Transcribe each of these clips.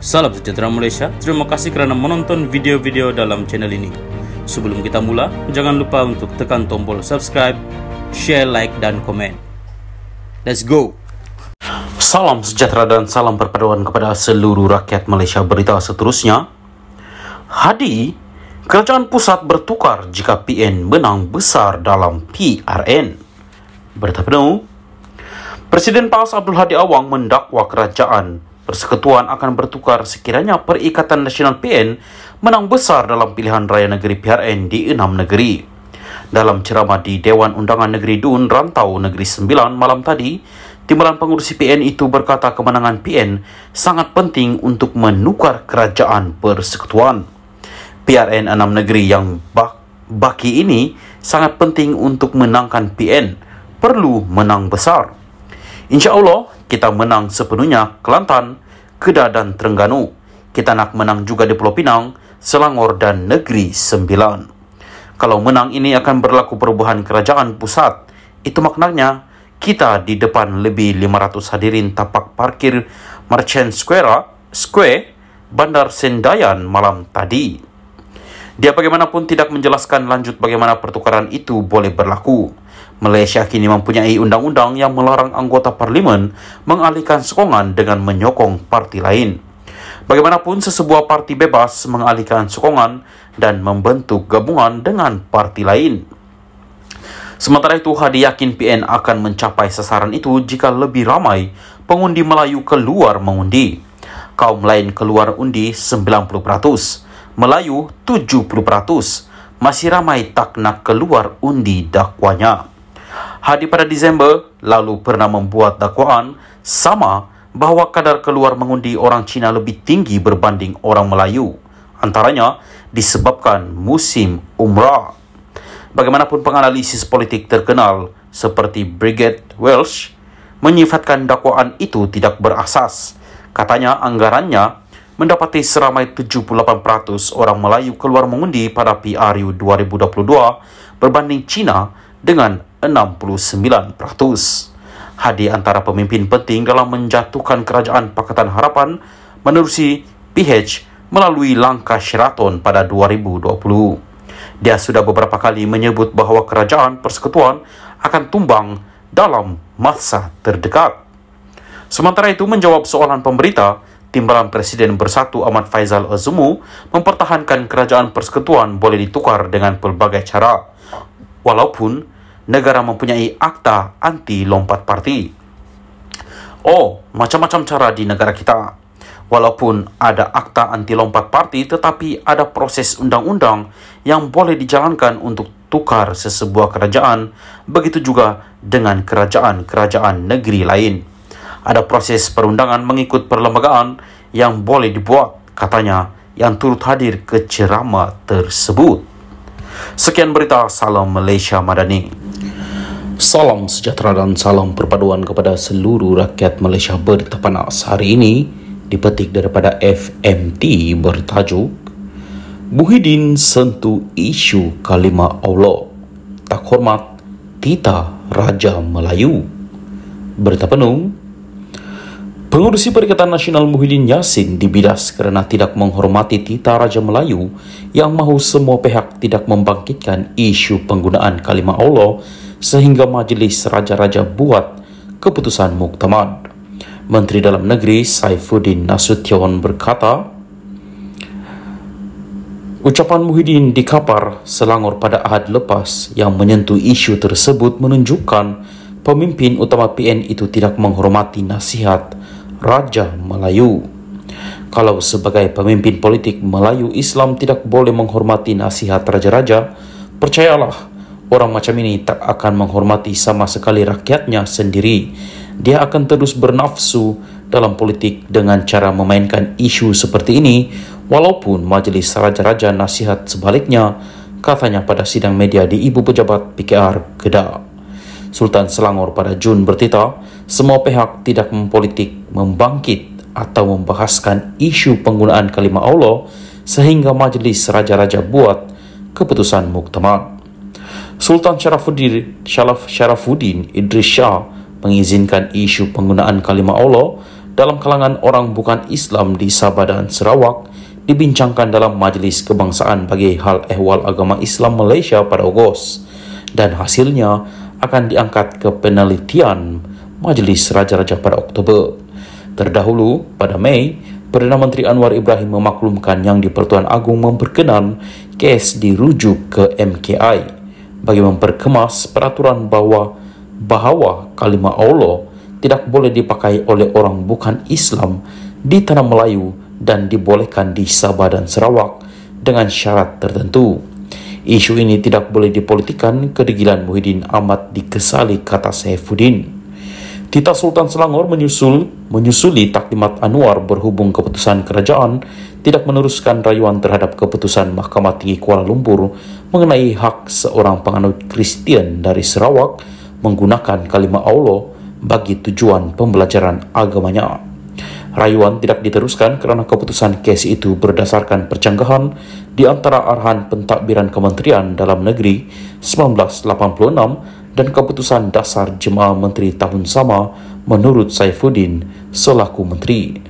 Salam sejahtera Malaysia, terima kasih kerana menonton video-video dalam channel ini. Sebelum kita mula, jangan lupa untuk tekan tombol subscribe, share, like dan komen. Let's go! Salam sejahtera dan salam perpaduan kepada seluruh rakyat Malaysia. Berita seterusnya, Hadi, kerajaan pusat bertukar jika PN menang besar dalam PRN. Berita penuh, Presiden PAS Abdul Hadi Awang mendakwa kerajaan Persekutuan akan bertukar sekiranya Perikatan Nasional PN menang besar dalam pilihan raya negeri PRN di 6 negeri. Dalam ceramah di Dewan Undangan Negeri Dun, Rantau Negeri Sembilan malam tadi, timbalan pengurusi PN itu berkata kemenangan PN sangat penting untuk menukar kerajaan persekutuan. PRN 6 negeri yang baki ini sangat penting untuk menangkan PN, perlu menang besar. InsyaAllah, kita menang sepenuhnya Kelantan, Kedah dan Terengganu. Kita nak menang juga di Pulau Pinang, Selangor dan Negeri Sembilan. Kalau menang ini akan berlaku perubahan kerajaan pusat. Itu maknanya kita di depan lebih 500 hadirin tapak parkir Merchant Square, Bandar Sendayan malam tadi. Dia bagaimanapun tidak menjelaskan lanjut bagaimana pertukaran itu boleh berlaku. Malaysia kini mempunyai undang-undang yang melarang anggota parlimen mengalihkan sokongan dengan menyokong parti lain. Bagaimanapun sesebuah parti bebas mengalihkan sokongan dan membentuk gabungan dengan parti lain. Sementara itu, Hadi yakin PN akan mencapai sasaran itu jika lebih ramai pengundi Melayu keluar mengundi. Kaum lain keluar undi 90%, Melayu 70%. Masih ramai tak nak keluar undi dakwanya. Hadi pada Disember lalu pernah membuat dakwaan sama bahawa kadar keluar mengundi orang Cina lebih tinggi berbanding orang Melayu. Antaranya disebabkan musim umrah. Bagaimanapun penganalisis politik terkenal seperti Brigid Welsh menyifatkan dakwaan itu tidak berasas. Katanya anggarannya mendapati seramai 78% orang Melayu keluar mengundi pada PRU 2022 berbanding Cina dengan 69%. Hadi antara pemimpin penting dalam menjatuhkan kerajaan Pakatan Harapan menerusi PH melalui langkah Sheraton pada 2020. Dia sudah beberapa kali menyebut bahawa kerajaan persekutuan akan tumbang dalam masa terdekat. Sementara itu, menjawab soalan pemberita, Timbalan Presiden Bersatu Ahmad Faizal Azumu mempertahankan kerajaan persekutuan boleh ditukar dengan pelbagai cara, walaupun negara mempunyai akta anti lompat parti. Macam-macam cara di negara kita. Walaupun ada akta anti lompat parti, tetapi ada proses undang-undang yang boleh dijalankan untuk tukar sesebuah kerajaan. Begitu juga dengan kerajaan-kerajaan negeri lain. Ada proses perundangan mengikut perlembagaan yang boleh dibuat, katanya, yang turut hadir ke ceramah tersebut. Sekian berita, salam Malaysia Madani. Salam sejahtera dan salam perpaduan kepada seluruh rakyat Malaysia. Berita panas hari ini dipetik daripada FMT bertajuk Muhyiddin sentuh isu kalimah Allah, tak hormat titah Raja Melayu. Berita penuh, Pengurusi Perikatan Nasional Muhyiddin Yassin dibidas kerana tidak menghormati titah Raja Melayu yang mahu semua pihak tidak membangkitkan isu penggunaan kalimah Allah sehingga Majlis Raja-Raja buat keputusan muktamad. Menteri Dalam Negeri Saifuddin Nasution berkata, ucapan Muhyiddin di Kapar, Selangor pada Ahad lepas yang menyentuh isu tersebut menunjukkan pemimpin utama PN itu tidak menghormati nasihat Raja Melayu. Kalau sebagai pemimpin politik Melayu Islam tidak boleh menghormati nasihat raja-raja, percayalah, orang macam ini tak akan menghormati sama sekali rakyatnya sendiri. Dia akan terus bernafsu dalam politik dengan cara memainkan isu seperti ini, walaupun Majlis Raja-Raja nasihat sebaliknya, katanya pada sidang media di Ibu Pejabat PKR Kedah. Sultan Selangor pada Jun bertitah, semua pihak tidak mempolitik, membangkit atau membahaskan isu penggunaan kalimah Allah sehingga Majlis Raja-Raja buat keputusan muktamad. Sultan Sharafuddin Idris Shah mengizinkan isu penggunaan kalimah Allah dalam kalangan orang bukan Islam di Sabah dan Sarawak dibincangkan dalam Majlis Kebangsaan bagi Hal Ehwal Agama Islam Malaysia pada Ogos, dan hasilnya akan diangkat ke penelitian Majlis Raja-Raja pada Oktober. Terdahulu, pada Mei, Perdana Menteri Anwar Ibrahim memaklumkan Yang di-Pertuan Agong memperkenan kes dirujuk ke MKI bagi memperkemas peraturan bahawa kalimah Allah tidak boleh dipakai oleh orang bukan Islam di Tanah Melayu dan dibolehkan di Sabah dan Sarawak dengan syarat tertentu. Isu ini tidak boleh dipolitikan, kedegilan Muhyiddin amat dikesali, kata Saifuddin. Tita Sultan Selangor menyusuli taklimat Anwar berhubung keputusan kerajaan tidak meneruskan rayuan terhadap keputusan Mahkamah Tinggi Kuala Lumpur mengenai hak seorang penganut Kristian dari Sarawak menggunakan kalimah Allah bagi tujuan pembelajaran agamanya. Rayuan tidak diteruskan kerana keputusan kes itu berdasarkan percanggahan di antara arahan pentadbiran Kementerian Dalam Negeri 1986 dan keputusan dasar Jemaah Menteri tahun sama menurut Saifuddin selaku menteri.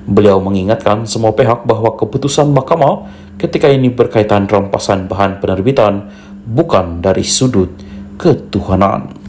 Beliau mengingatkan semua pihak bahawa keputusan mahkamah ketika ini berkaitan rampasan bahan penerbitan bukan dari sudut ketuhanan.